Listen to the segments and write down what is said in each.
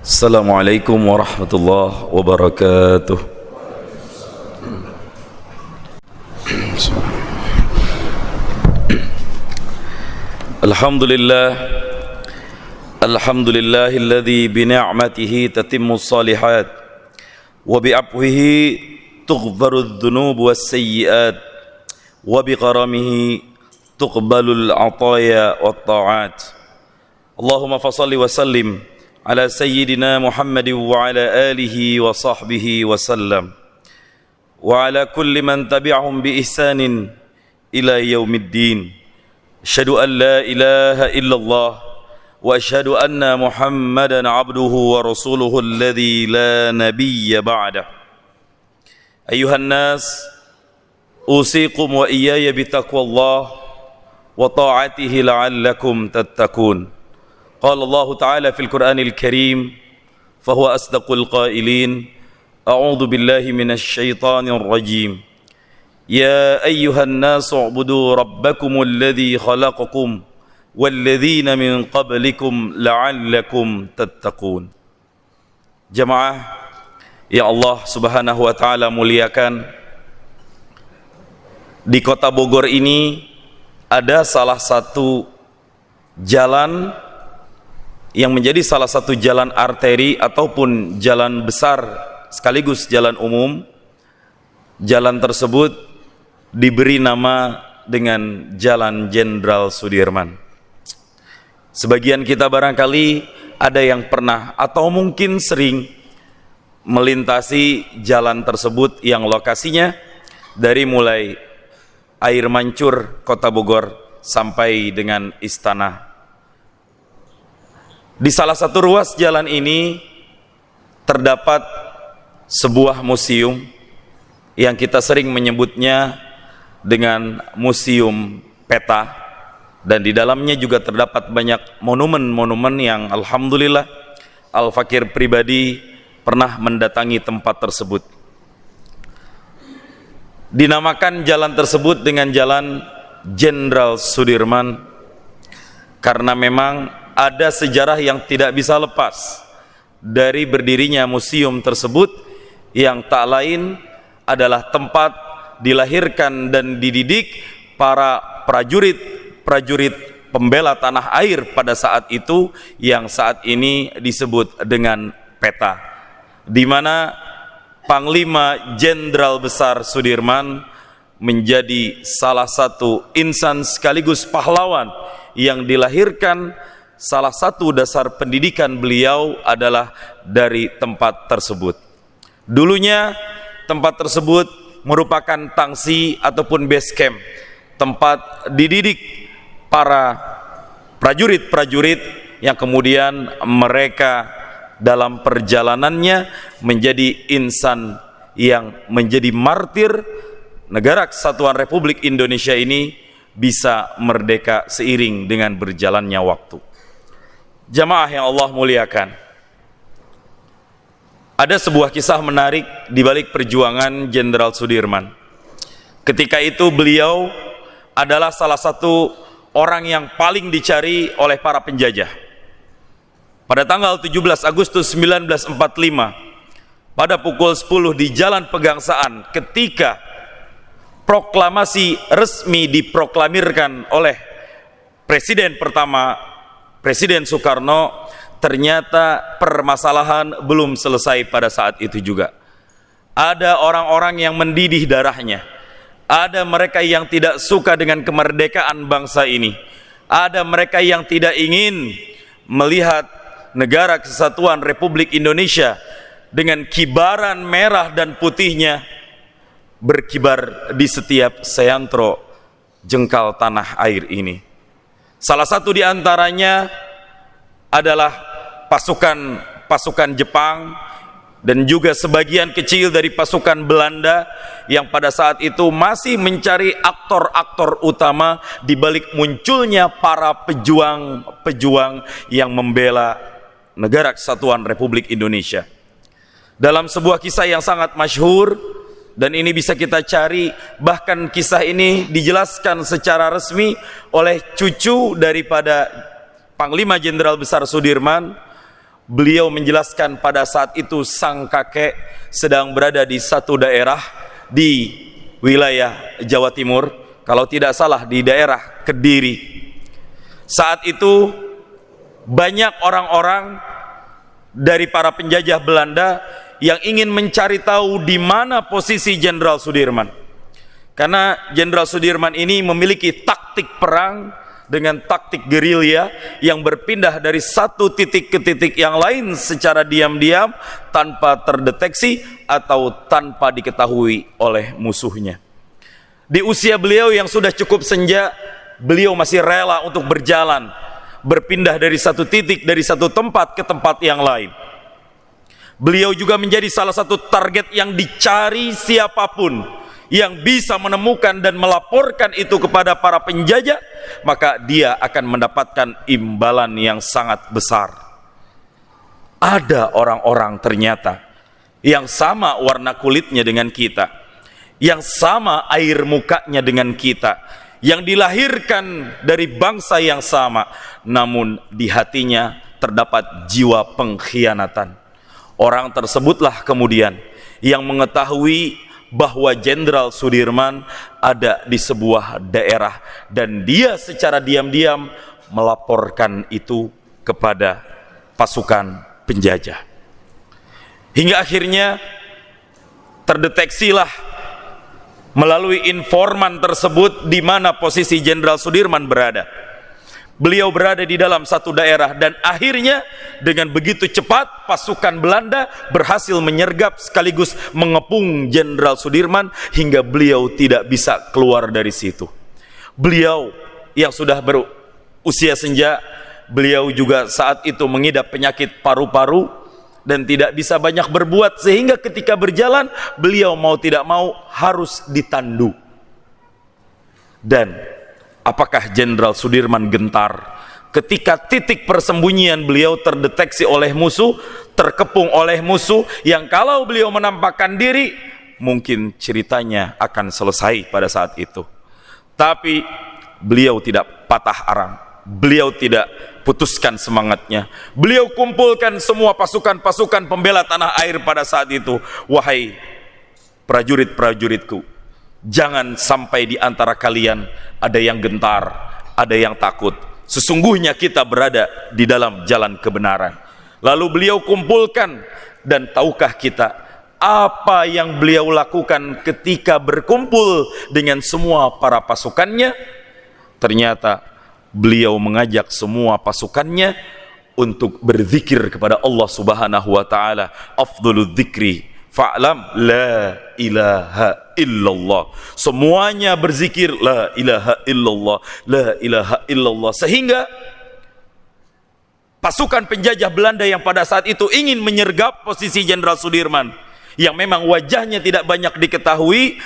Assalamualaikum warahmatullahi wabarakatuh. Alhamdulillah, alhamdulillahilladzi bini'matihi tatimmus shalihat wa bi'afwihi tughfarudz dzunub was-sayyi'at wa bikaramihi tuqbalul 'ataya wat ta'at. Allahumma fashalli wa sallim ala sayyidina Muhammadin wa ala alihi wa sahbihi wa sallam wa ala kulli man tabi'ahum bi ihsanin ila yaumiddin. Asyhadu an la ilaha illallah wa asyhadu anna Muhammadan abduhu wa rasuluhu alladzi la nabiyya ba'dah. Ayuhan nas, usikum wa iyaya bitaqwallah wa ta'atihi la'allakum tattaqun. قال الله تعالى في القرآن الكريم فهو أصدق القائلين أعوذ بالله من الشيطان الرجيم يا أيها الناس اعبدوا ربكم الذي خلقكم والذين من قبلكم لعلكم تتقون. Jamaah yang Allah subhanahu wa ta'ala muliakan, di kota Bogor ini ada salah satu jalan yang menjadi salah satu jalan arteri ataupun jalan besar sekaligus jalan umum. Jalan tersebut diberi nama dengan Jalan Jenderal Sudirman. Sebagian kita barangkali ada yang pernah atau mungkin sering melintasi jalan tersebut yang lokasinya dari mulai Air Mancur, Kota Bogor sampai dengan Istana. Di salah satu ruas jalan ini terdapat sebuah museum yang kita sering menyebutnya dengan Museum Peta, dan di dalamnya juga terdapat banyak monumen-monumen yang alhamdulillah Al-Fakir pribadi pernah mendatangi tempat tersebut. Dinamakan jalan tersebut dengan Jalan Jenderal Sudirman karena memang ada sejarah yang tidak bisa lepas dari berdirinya museum tersebut, yang tak lain adalah tempat dilahirkan dan dididik para prajurit pembela tanah air pada saat itu, yang saat ini disebut dengan Peta, di mana Panglima Jenderal Besar Sudirman menjadi salah satu insan sekaligus pahlawan yang dilahirkan. Salah satu dasar pendidikan beliau adalah dari tempat tersebut. Dulunya tempat tersebut merupakan tangsi ataupun base camp, tempat dididik para prajurit-prajurit yang kemudian mereka dalam perjalanannya menjadi insan yang menjadi martir negara Kesatuan Republik Indonesia ini bisa merdeka seiring dengan berjalannya waktu. Jamaah yang Allah muliakan, ada sebuah kisah menarik di balik perjuangan Jenderal Sudirman. Ketika itu beliau adalah salah satu orang yang paling dicari oleh para penjajah. Pada tanggal 17 Agustus 1945, pada pukul 10 di Jalan Pegangsaan, ketika proklamasi resmi diproklamirkan oleh Presiden pertama Presiden Soekarno, ternyata permasalahan belum selesai pada saat itu juga. Ada orang-orang yang mendidih darahnya. Ada mereka yang tidak suka dengan kemerdekaan bangsa ini. Ada mereka yang tidak ingin melihat negara Kesatuan Republik Indonesia dengan kibaran merah dan putihnya berkibar di setiap seyantro jengkal tanah air ini. Salah satu di antaranya adalah pasukan Jepang dan juga sebagian kecil dari pasukan Belanda yang pada saat itu masih mencari aktor-aktor utama di balik munculnya para pejuang-pejuang yang membela negara Kesatuan Republik Indonesia. Dalam sebuah kisah yang sangat masyhur, dan ini bisa kita cari, bahkan kisah ini dijelaskan secara resmi oleh cucu daripada Panglima Jenderal Besar Sudirman, beliau menjelaskan pada saat itu sang kakek sedang berada di satu daerah di wilayah Jawa Timur, kalau tidak salah di daerah Kediri. Saat itu banyak orang-orang dari para penjajah Belanda yang ingin mencari tahu di mana posisi Jenderal Sudirman. Karena Jenderal Sudirman ini memiliki taktik perang dengan taktik gerilya yang berpindah dari satu titik ke titik yang lain secara diam-diam tanpa terdeteksi atau tanpa diketahui oleh musuhnya. Di usia beliau yang sudah cukup senja, beliau masih rela untuk berjalan, berpindah dari satu titik, dari satu tempat ke tempat yang lain. Beliau juga menjadi salah satu target yang dicari siapapun yang bisa menemukan dan melaporkan itu kepada para penjajah, maka dia akan mendapatkan imbalan yang sangat besar. Ada orang-orang ternyata yang sama warna kulitnya dengan kita, yang sama air mukanya dengan kita, yang dilahirkan dari bangsa yang sama, namun di hatinya terdapat jiwa pengkhianatan. Orang tersebutlah kemudian yang mengetahui bahwa Jenderal Sudirman ada di sebuah daerah dan dia secara diam-diam melaporkan itu kepada pasukan penjajah. Hingga akhirnya terdeteksilah melalui informan tersebut di mana posisi Jenderal Sudirman berada. Beliau berada di dalam satu daerah dan akhirnya dengan begitu cepat pasukan Belanda berhasil menyergap sekaligus mengepung Jenderal Sudirman hingga beliau tidak bisa keluar dari situ. Beliau yang sudah berusia senja, beliau juga saat itu mengidap penyakit paru-paru dan tidak bisa banyak berbuat, sehingga ketika berjalan beliau mau tidak mau harus ditandu. Dan apakah Jenderal Sudirman gentar ketika titik persembunyian beliau terdeteksi oleh musuh, terkepung oleh musuh yang kalau beliau menampakkan diri mungkin ceritanya akan selesai pada saat itu. Tapi beliau tidak patah arang, beliau tidak putuskan semangatnya. Beliau kumpulkan semua pasukan-pasukan pembela tanah air pada saat itu. Wahai prajurit-prajuritku, jangan sampai di antara kalian ada yang gentar, ada yang takut. Sesungguhnya kita berada di dalam jalan kebenaran. Lalu beliau kumpulkan, dan tahukah kita apa yang beliau lakukan ketika berkumpul dengan semua para pasukannya? Ternyata beliau mengajak semua pasukannya untuk berzikir kepada Allah Subhanahu wa taala. Afdhalul dzikri fa'lam la ilaha illallah. Semuanya berzikir la ilaha illallah, la ilaha illallah, sehingga pasukan penjajah Belanda yang pada saat itu ingin menyergap posisi Jenderal Sudirman yang memang wajahnya tidak banyak diketahui,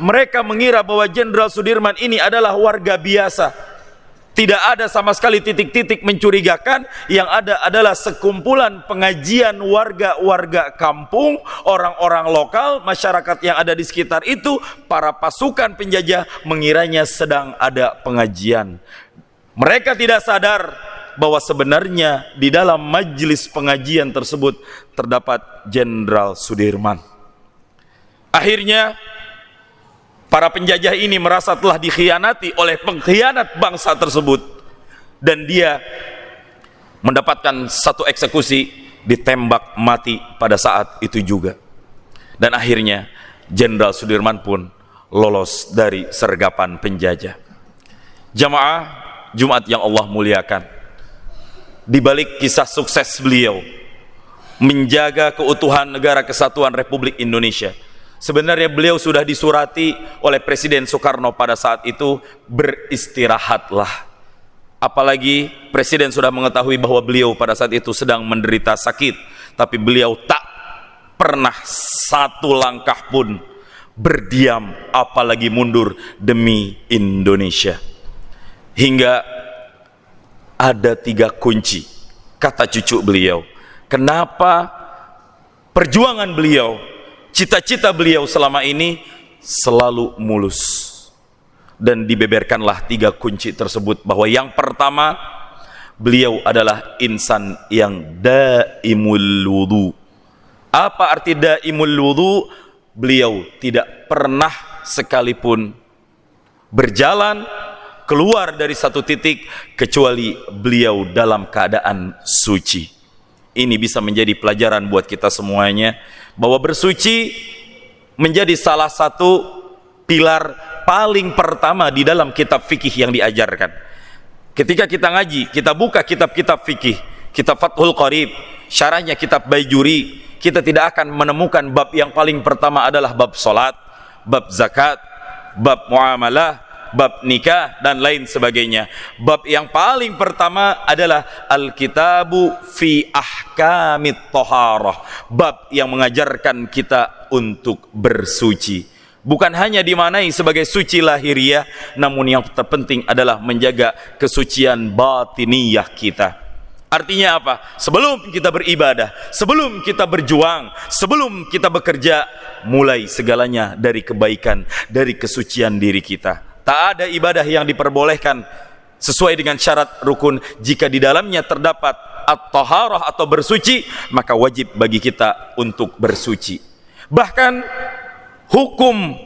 mereka mengira bahwa Jenderal Sudirman ini adalah warga biasa. Tidak ada sama sekali titik-titik mencurigakan, yang ada adalah sekumpulan pengajian warga-warga kampung, orang-orang lokal, masyarakat yang ada di sekitar itu. Para pasukan penjajah mengiranya sedang ada pengajian. Mereka tidak sadar bahwa sebenarnya di dalam majelis pengajian tersebut terdapat Jenderal Sudirman. Akhirnya para penjajah ini merasa telah dikhianati oleh pengkhianat bangsa tersebut, dan dia mendapatkan satu eksekusi, ditembak mati pada saat itu juga. Dan akhirnya Jenderal Sudirman pun lolos dari sergapan penjajah. Jamaah Jumat yang Allah muliakan, di balik kisah sukses beliau menjaga keutuhan negara kesatuan Republik Indonesia, sebenarnya beliau sudah disurati oleh Presiden Soekarno pada saat itu, beristirahatlah. Apalagi Presiden sudah mengetahui bahwa beliau pada saat itu sedang menderita sakit, tapi beliau tak pernah satu langkah pun berdiam, apalagi mundur demi Indonesia. Hingga ada 3 kunci, kata cucu beliau, kenapa perjuangan beliau, cita-cita beliau selama ini selalu mulus. Dan dibeberkanlah 3 kunci tersebut, bahwa yang pertama, beliau adalah insan yang daimul wudu. Apa arti daimul wudu? Beliau tidak pernah sekalipun berjalan keluar dari satu titik kecuali beliau dalam keadaan suci. Ini bisa menjadi pelajaran buat kita semuanya, bahwa bersuci menjadi salah satu pilar paling pertama di dalam kitab fikih yang diajarkan. Ketika kita ngaji, kita buka kitab-kitab fikih, kitab Fathul Qarib, syarahnya kitab Baijuri, kita tidak akan menemukan bab yang paling pertama adalah bab salat, bab zakat, bab muamalah, bab nikah dan lain sebagainya. Bab yang paling pertama adalah Al-Kitabu fi Ahkamit Thaharah, bab yang mengajarkan kita untuk bersuci. Bukan hanya dimaknai sebagai suci lahiriah, namun yang terpenting adalah menjaga kesucian batiniyah kita. Artinya apa? Sebelum kita beribadah, sebelum kita berjuang, sebelum kita bekerja, mulai segalanya dari kebaikan, dari kesucian diri kita. Tak ada ibadah yang diperbolehkan sesuai dengan syarat rukun jika di dalamnya terdapat at-taharah atau bersuci, maka wajib bagi kita untuk bersuci. Bahkan hukum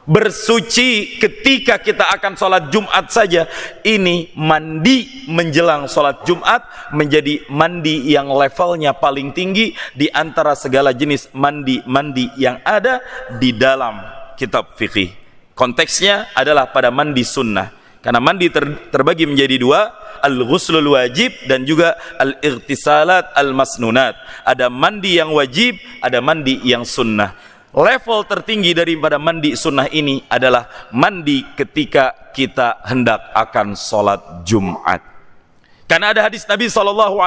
bersuci ketika kita akan sholat Jumat saja, ini mandi menjelang sholat Jumat menjadi mandi yang levelnya paling tinggi di antara segala jenis mandi-mandi yang ada di dalam kitab fikih. Konteksnya adalah pada mandi sunnah, karena mandi terbagi menjadi dua, al-ghuslul wajib dan juga al-ightisalat al-masnunat. Ada mandi yang wajib, ada mandi yang sunnah. Level tertinggi daripada mandi sunnah ini adalah mandi ketika kita hendak akan sholat Jumat. Karena ada hadis Nabi SAW,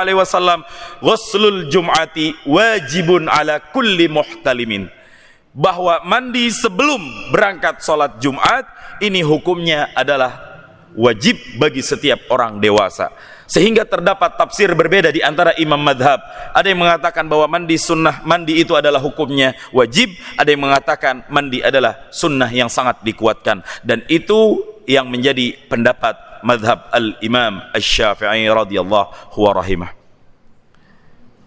ghuslul Jum'ati wajibun ala kulli muhtalimin, bahwa mandi sebelum berangkat sholat Jumat ini hukumnya adalah wajib bagi setiap orang dewasa. Sehingga terdapat tafsir berbeda di antara imam madhab. Ada yang mengatakan bahwa mandi sunnah, mandi itu adalah hukumnya wajib. Ada yang mengatakan mandi adalah sunnah yang sangat dikuatkan. Dan itu yang menjadi pendapat madhab al-imam Asy-Syafi'i radhiyallahu wa rahimah.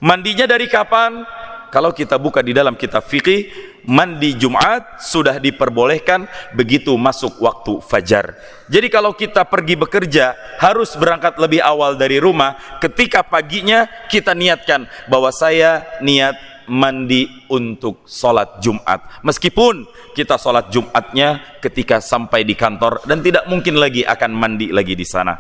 Mandinya dari kapan? Kalau kita buka di dalam kitab fikih, mandi Jumat sudah diperbolehkan begitu masuk waktu fajar. Jadi kalau kita pergi bekerja, harus berangkat lebih awal dari rumah. Ketika paginya kita niatkan bahwa saya niat mandi untuk sholat Jumat. Meskipun kita sholat Jumatnya ketika sampai di kantor dan tidak mungkin lagi akan mandi lagi di sana.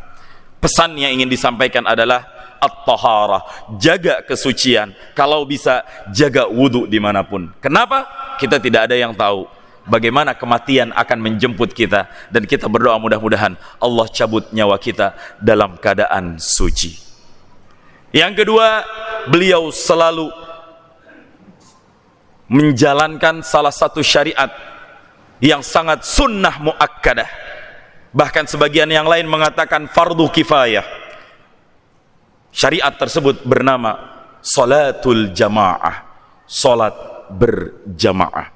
Pesan yang ingin disampaikan adalah at-taharah, jaga kesucian. Kalau bisa jaga wudu dimanapun. Kenapa? Kita tidak ada yang tahu bagaimana kematian akan menjemput kita, dan kita berdoa mudah-mudahan Allah cabut nyawa kita dalam keadaan suci. Yang kedua, beliau selalu menjalankan salah satu syariat yang sangat sunnah muakkadah. Bahkan sebagian yang lain mengatakan fardu kifayah. Syariat tersebut bernama salatul jamaah, salat berjamaah.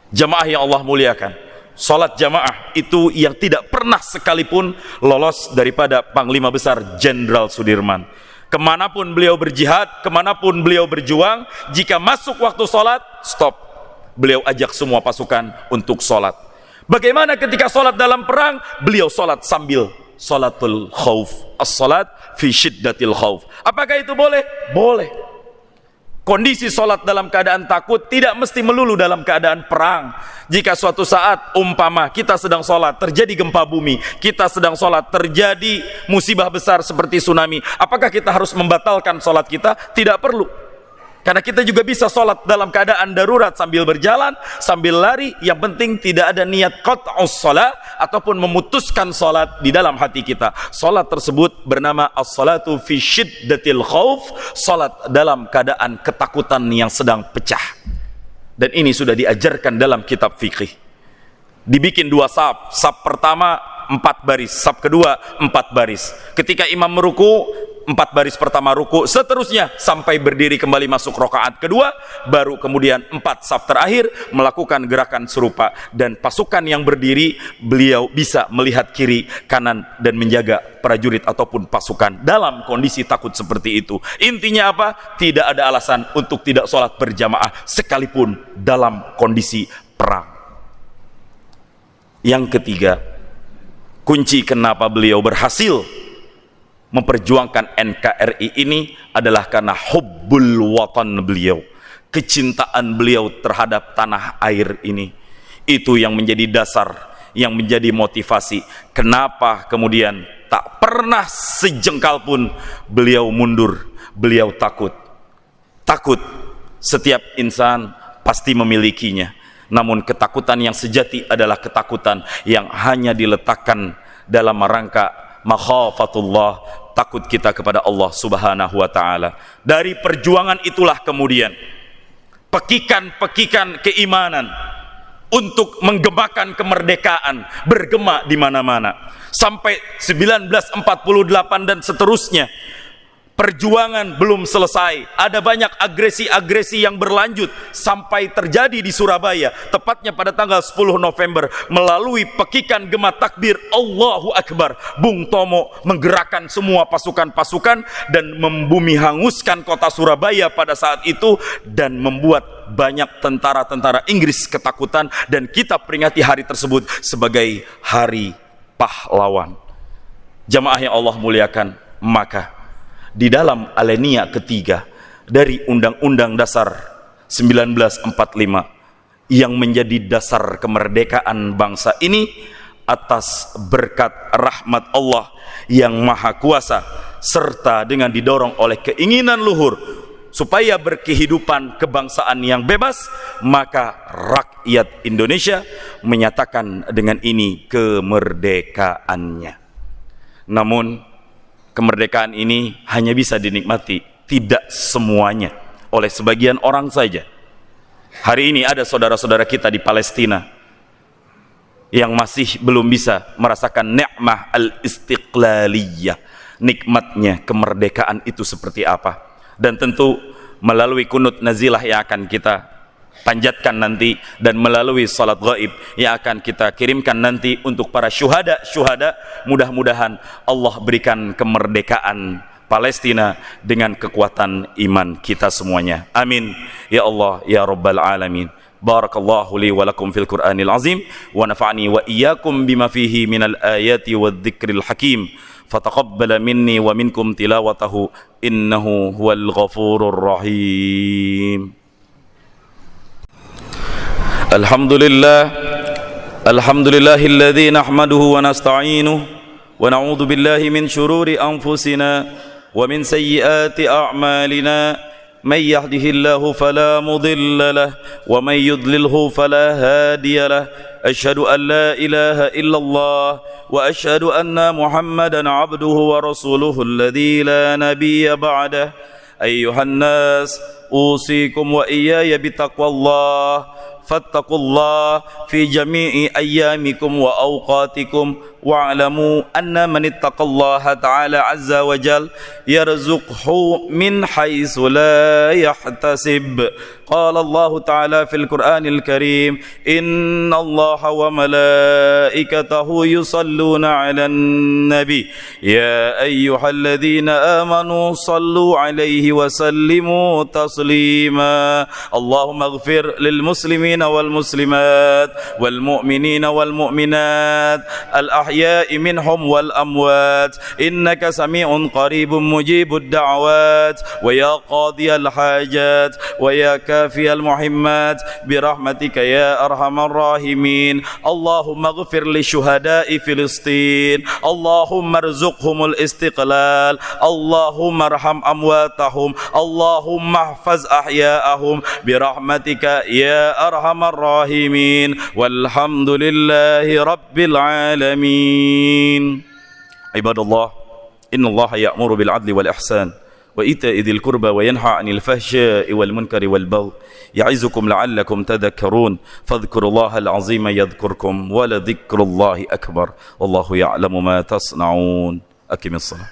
Jamaah yang Allah muliakan, salat jamaah itu yang tidak pernah sekalipun lolos daripada Panglima Besar Jenderal Sudirman. Kemanapun beliau berjihad, kemanapun beliau berjuang, jika masuk waktu salat, stop. Beliau ajak semua pasukan untuk salat. Bagaimana ketika salat dalam perang? Beliau salat sambil salatul khauf, as-salat fi syiddatil khauf. Apakah itu boleh? Boleh. Kondisi salat dalam keadaan takut tidak mesti melulu dalam keadaan perang. Jika suatu saat umpama kita sedang salat terjadi gempa bumi, kita sedang salat terjadi musibah besar seperti tsunami, apakah kita harus membatalkan salat kita? Tidak perlu. Karena kita juga bisa sholat dalam keadaan darurat sambil berjalan, sambil lari. Yang penting tidak ada niat qat'us shalah ataupun memutuskan sholat di dalam hati kita. Sholat tersebut bernama as-salatu fi syiddatil khauf, sholat dalam keadaan ketakutan yang sedang pecah. Dan ini sudah diajarkan dalam kitab fikih. Dibikin dua saf. Saf pertama 4 baris, saf kedua 4 baris. Ketika imam meruku, 4 baris pertama ruku, seterusnya sampai berdiri kembali masuk rakaat kedua, baru kemudian 4 saf terakhir melakukan gerakan serupa. Dan pasukan yang berdiri, beliau bisa melihat kiri kanan dan menjaga prajurit ataupun pasukan dalam kondisi takut seperti itu. Intinya apa? Tidak ada alasan untuk tidak sholat berjamaah sekalipun dalam kondisi perang. Yang ketiga, kunci kenapa beliau berhasil memperjuangkan NKRI ini adalah karena hubbul watan beliau, kecintaan beliau terhadap tanah air ini. Itu yang menjadi dasar, yang menjadi motivasi kenapa kemudian tak pernah sejengkal pun beliau mundur. Beliau takut setiap insan pasti memilikinya, namun ketakutan yang sejati adalah ketakutan yang hanya diletakkan dalam rangka makhafatullah, takut kita kepada Allah Subhanahu wa ta'ala. Dari perjuangan itulah kemudian pekikan-pekikan keimanan untuk menggemakan kemerdekaan bergema di mana-mana. Sampai 1948 dan seterusnya, perjuangan belum selesai. Ada banyak agresi-agresi yang berlanjut sampai terjadi di Surabaya, tepatnya pada tanggal 10 November, melalui pekikan gema takbir Allahu Akbar. Bung Tomo menggerakkan semua pasukan-pasukan dan membumi hanguskan kota Surabaya pada saat itu, dan membuat banyak tentara-tentara Inggris ketakutan, dan kita peringati hari tersebut sebagai hari pahlawan. Jamaah yang Allah muliakan, maka di dalam alinea ketiga dari Undang-Undang Dasar 1945 yang menjadi dasar kemerdekaan bangsa ini, atas berkat rahmat Allah yang Maha Kuasa serta dengan didorong oleh keinginan luhur supaya berkehidupan kebangsaan yang bebas, maka rakyat Indonesia menyatakan dengan ini kemerdekaannya. Namun kemerdekaan ini hanya bisa dinikmati, tidak semuanya, oleh sebagian orang saja. Hari ini ada saudara-saudara kita di Palestina yang masih belum bisa merasakan nikmah al-istiqlaliyah, nikmatnya kemerdekaan itu seperti apa. Dan tentu melalui kunut nazilah yang akan kita panjatkan nanti, dan melalui salat gaib yang akan kita kirimkan nanti untuk para syuhada, mudah-mudahan Allah berikan kemerdekaan Palestina dengan kekuatan iman kita semuanya. Amin ya Allah ya Rabbal Alamin. Barakallahu li wa lakum fil Qur'anil azim, wa nafa'ani wa iyyakum bima fihi minal ayati wadh-dhikril hakim. Fataqabbala minni wa minkum tilawatahu innahu huwal ghafurur rahim. Alhamdulillahilladzi nahmaduhu wa nasta'inuhu wa na'udzu billahi min shururi anfusina wa min sayyiati a'malina. Man yahdihillahu fala mudilla lahu wa man yudlilhu fala hadiya lahu. Asyhadu an la ilaha illallah wa asyhadu anna Muhammadan abduhu wa rasuluhu alladzi la nabiyya ba'dah. Ayyuhan nas usikum wa iyaya bitaqwallah fattaqullah fi jami'i ayyamikum wa awqatikum wa'lamu anna man ittaqallaha ta'ala azza wa jal yarzuqhu min haitsu la yahtasib. Qala Allah ta'ala fil Qur'anil Karim, inna Allah wa malaikatahu yusalluna 'alan nabi ya ayyuhalladzina amanu sallu 'alaihi wa sallimu taslima. Allahumma ighfir lil muslimina wal muslimat wal mu'minina wal mu'minat al ahya'i minhum wal amwat innaka sami'un qaribun mujibud da'wat wa ya qadiyal hajat wa ya kafiyal muhimmat birahmatika ya arhamar rahimin. Allahumma ighfir li syuhada'i Filistin, Allahumma rzuqhumul istiqlal, Allahumma arham amwatahum, Allahumma ihfaz ahya'ahum birahmatika ya arhamar rahimin. Walhamdulillahi rabbil alamin. Ibadallah, innallaha ya'muru bil adli wal ihsan wa ita'i dzil qurba wa yanha 'anil fahsya'i wal munkari wal baghi ya'izukum la'allakum tadhakkarun. Fadhkurullaha al-'azima yadhkurkum wa la dhikrullahi akbar. Wallahu ya'lamu ma tasna'un. Aqimis shalah.